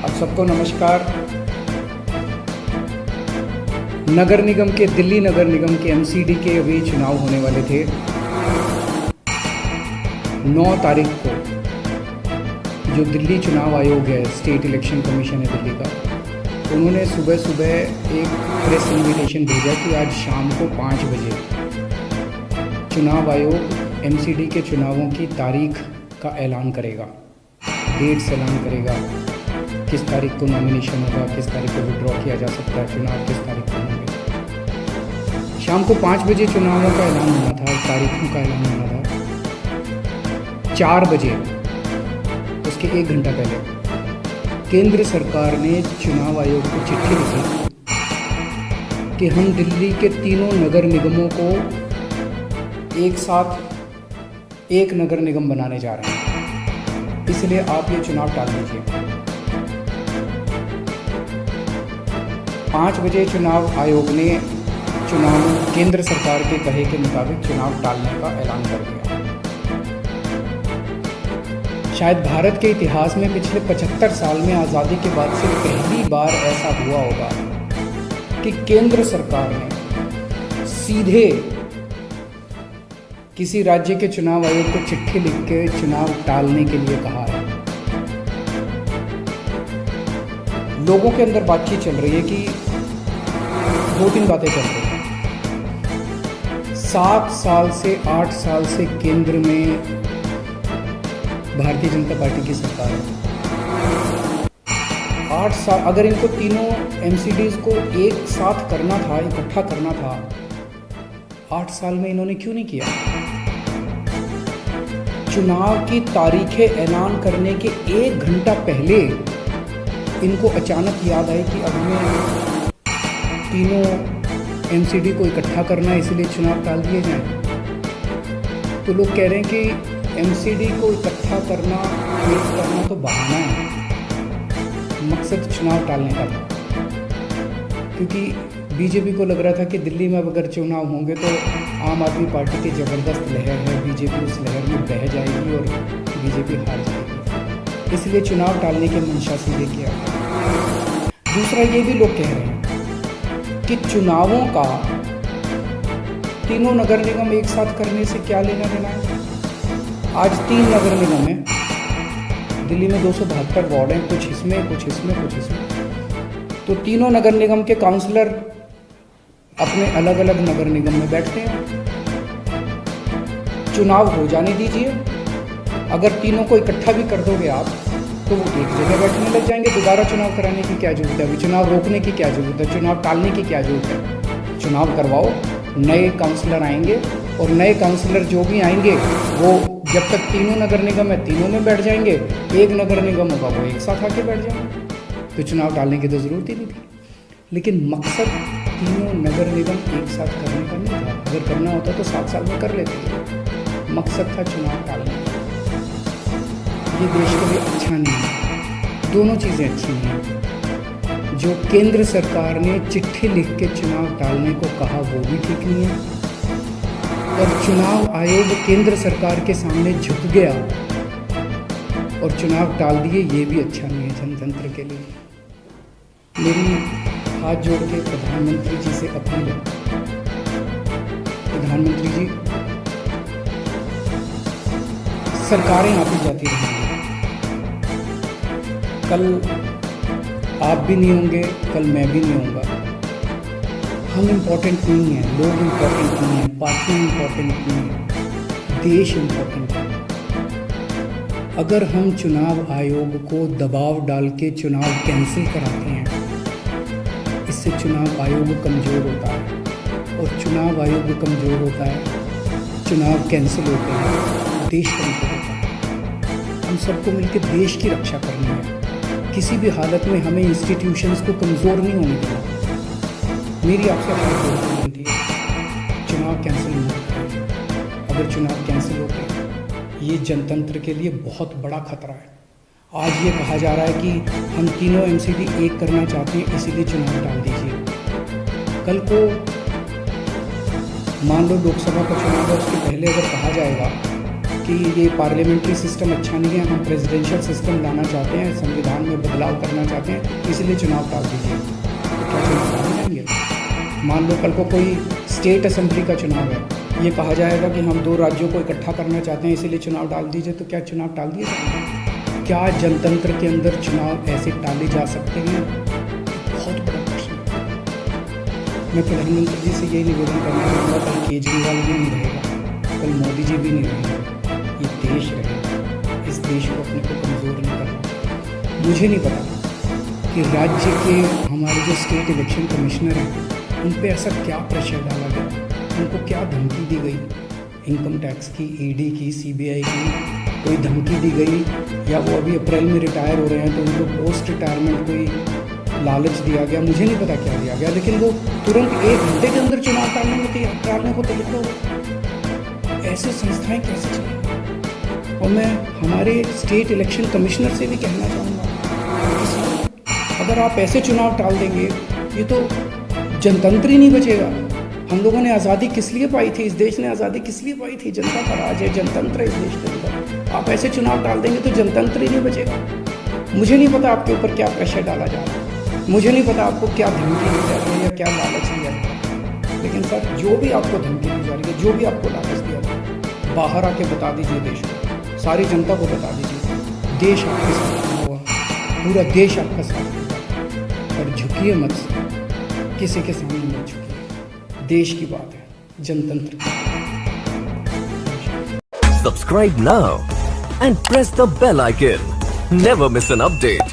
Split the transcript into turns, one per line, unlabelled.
आप सबको नमस्कार। नगर निगम के दिल्ली नगर निगम के एमसीडी के अभी चुनाव होने वाले थे 9 तारीख को। जो दिल्ली चुनाव आयोग है, स्टेट इलेक्शन कमीशन है दिल्ली का, उन्होंने सुबह सुबह एक प्रेस इन्विटेशन भेजा कि आज शाम को 5 बजे चुनाव आयोग एमसीडी के चुनावों की तारीख का ऐलान करेगा, डेट्स ऐलान करेगा, किस तारीख को नॉमिनेशन होगा, किस तारीख को विड्रॉ किया जा सकता है, चुनाव किस तारीख को होंगे। शाम को 5 बजे चुनावों का ऐलान होना था, तारीखों का ऐलान होना था। 4 बजे, उसके 1 घंटा पहले केंद्र सरकार ने चुनाव आयोग को चिट्ठी लिखी कि हम दिल्ली के तीनों नगर निगमों को एक साथ एक नगर निगम बनाने जा रहे हैं, इसलिए आप ये चुनाव टाल दीजिए। 5 बजे चुनाव आयोग ने केंद्र सरकार के कहे के मुताबिक चुनाव टालने का ऐलान कर दिया। शायद भारत के इतिहास में पिछले 75 साल में आज़ादी के बाद से पहली बार ऐसा हुआ होगा कि केंद्र सरकार ने सीधे किसी राज्य के चुनाव आयोग को चिट्ठी लिख के चुनाव टालने के लिए कहा है। लोगों के अंदर बातचीत चल रही है कि 2-3 बातें चल रही हैं। 7 साल से 8 साल से केंद्र में भारतीय जनता पार्टी की सरकार है। 8 साल, अगर इनको तीनों एमसीडीज को एक साथ करना था, इकट्ठा करना था, 8 साल में इन्होंने क्यों नहीं किया? चुनाव की तारीखें ऐलान करने के 1 घंटा पहले इनको अचानक याद आई कि अब हमें तीनों एमसीडी को इकट्ठा करना है, इसलिए चुनाव टाल दिए जाएं। तो लोग कह रहे हैं कि एमसीडी को इकट्ठा करना, एक करना तो बहाना है, मकसद चुनाव टालने का था। क्योंकि बीजेपी को लग रहा था कि दिल्ली में अब अगर चुनाव होंगे तो आम आदमी पार्टी की ज़बरदस्त लहर है, बीजेपी उस लहर में बह जाएगी और बीजेपी हार जाएगी, इसलिए चुनाव टालने की मंशा से ये किया। दूसरा ये भी लोग कह रहे हैं कि चुनावों का तीनों नगर निगम एक साथ करने से क्या लेना देना है। आज 3 नगर निगम हैं दिल्ली में, 272 वार्ड हैं, कुछ इसमें कुछ इसमें कुछ इसमें। तो तीनों नगर निगम के काउंसलर अपने अलग अलग नगर निगम में बैठते हैं। चुनाव हो जाने दीजिए, अगर तीनों को इकट्ठा भी कर दोगे आप तो वो एक जगह बैठने लग जाएंगे। दोबारा चुनाव कराने की क्या जरूरत है? अभी चुनाव रोकने की क्या जरूरत है? चुनाव टालने की क्या जरूरत है? चुनाव करवाओ, नए काउंसलर आएंगे और नए काउंसलर जो भी आएंगे वो जब तक तीनों नगर निगम है तीनों में बैठ जाएंगे, एक नगर निगम होगा वो एक साथ आके बैठ जाएंगे। तो चुनाव टालने की तो ज़रूरत ही नहीं थी। लेकिन मकसद तीनों नगर निगम एक साथ करने का नहीं था। अगर करना होता तो 7 साल में कर लेते। मकसद था चुनाव टालने का। ये देश के लिए अच्छा नहीं है, दोनों चीज़ें अच्छी नहीं हैं। जो केंद्र सरकार ने चिट्ठी लिख के चुनाव टालने को कहा वो भी ठीक नहीं है, और चुनाव आयोग केंद्र सरकार के सामने झुक गया और चुनाव टाल दिए, ये भी अच्छा नहीं है जनतंत्र के लिए। मेरी हाथ जोड़ के प्रधानमंत्री जी से अपील है, प्रधानमंत्री जी, सरकारें आती जाती रहेंगी, कल आप भी नहीं होंगे, कल मैं भी नहीं होऊंगा। हम इम्पोर्टेंट नहीं हैं, लोग इम्पोर्टेंट नहीं हैं, पार्टियाँ इम्पोर्टेंट नहीं हैं, देश इम्पोर्टेंट है। अगर हम चुनाव आयोग को दबाव डाल के चुनाव कैंसिल कराते हैं, इससे चुनाव आयोग कमज़ोर होता है, और चुनाव आयोग कमज़ोर होता है, चुनाव कैंसिल होते हैं, देश कमज़ोर होता है। हम सबको मिलकर देश की रक्षा करनी है। किसी भी हालत में हमें इंस्टीट्यूशंस को कमज़ोर नहीं होने देना। मेरी आपसे हाथ जोड़ के विनती है, चुनाव कैंसिल नहीं होते। अगर चुनाव कैंसिल होते हैं, ये जनतंत्र के लिए बहुत बड़ा खतरा है। आज ये कहा जा रहा है कि हम तीनों एमसीडी एक करना चाहते हैं, इसीलिए चुनाव टाल दीजिए। कल को मान लो लोकसभा का चुनाव है, उसके पहले अगर कहा जाएगा कि ये पार्लियामेंट्री सिस्टम अच्छा नहीं है, हम प्रेसिडेंशियल सिस्टम लाना चाहते हैं, संविधान में बदलाव करना चाहते हैं, इसलिए चुनाव टाल दीजिए। तो क्या चुनाव टाल जाएंगे? मान लो कल को कोई स्टेट असेंबली का चुनाव है, ये कहा जाएगा कि हम 2 राज्यों को इकट्ठा करना चाहते हैं, इसीलिए चुनाव टाल दीजिए, तो क्या चुनाव टाल दिए जाएंगे? क्या जनतंत्र के अंदर चुनाव ऐसे टाले जा सकते हैं? बहुत बड़ा प्रश्न है। मैं प्रधानमंत्री जी से यही निवेदन करना चाहूँगा, कल केजरीवाल भी नहीं रहेगा, कल मोदी जी भी नहीं रहेगा, ये देश रहेगा। इस देश को अपने को कमज़ोर नहीं करना। मुझे नहीं पता कि राज्य के हमारे जो स्टेट इलेक्शन कमिश्नर हैं उन पे ऐसा क्या प्रेशर डाला गया, उनको क्या धमकी दी गई, इनकम टैक्स की, ईडी की, सीबीआई की कोई धमकी दी गई, या वो अभी अप्रैल में रिटायर हो रहे हैं तो उनको पोस्ट रिटायरमेंट कोई लालच दिया गया, मुझे नहीं पता क्या दिया गया, लेकिन वो तुरंत 1 घंटे के अंदर चुनाव टालने को तैयार हो। ऐसे संस्थाएं कैसे चलेंगी? और मैं हमारे स्टेट इलेक्शन कमिश्नर से भी कहना चाहूँगा, अगर आप ऐसे चुनाव टाल देंगे, ये तो जनतंत्र ही नहीं बचेगा। हम लोगों ने आज़ादी किस लिए पाई थी? इस देश ने आज़ादी किस लिए पाई थी? जनता का राज है, जनतंत्र है इस देश के अंदर। आप ऐसे चुनाव टाल देंगे तो जनतंत्र ही नहीं बचेगा। मुझे नहीं पता आपके ऊपर क्या प्रेशर डाला जा रहा है, मुझे नहीं पता आपको क्या धमकी दी जा रही है या क्या लालच दी जा रही है, लेकिन सर जो भी आपको धमकी दी जा रही है, जो भी आपको लालच दिया जा रहा है, बाहर आके बता दीजिए देश को, सारी जनता को बता दीजिए, देश आपके साथ खड़ा हुआ, पूरा देश आपका साथ देगा। और झुकिए मत, किसी के सामने मत झुकिए। देश की बात है, जनतंत्र की।
Subscribe now and press the bell icon. Never miss an update.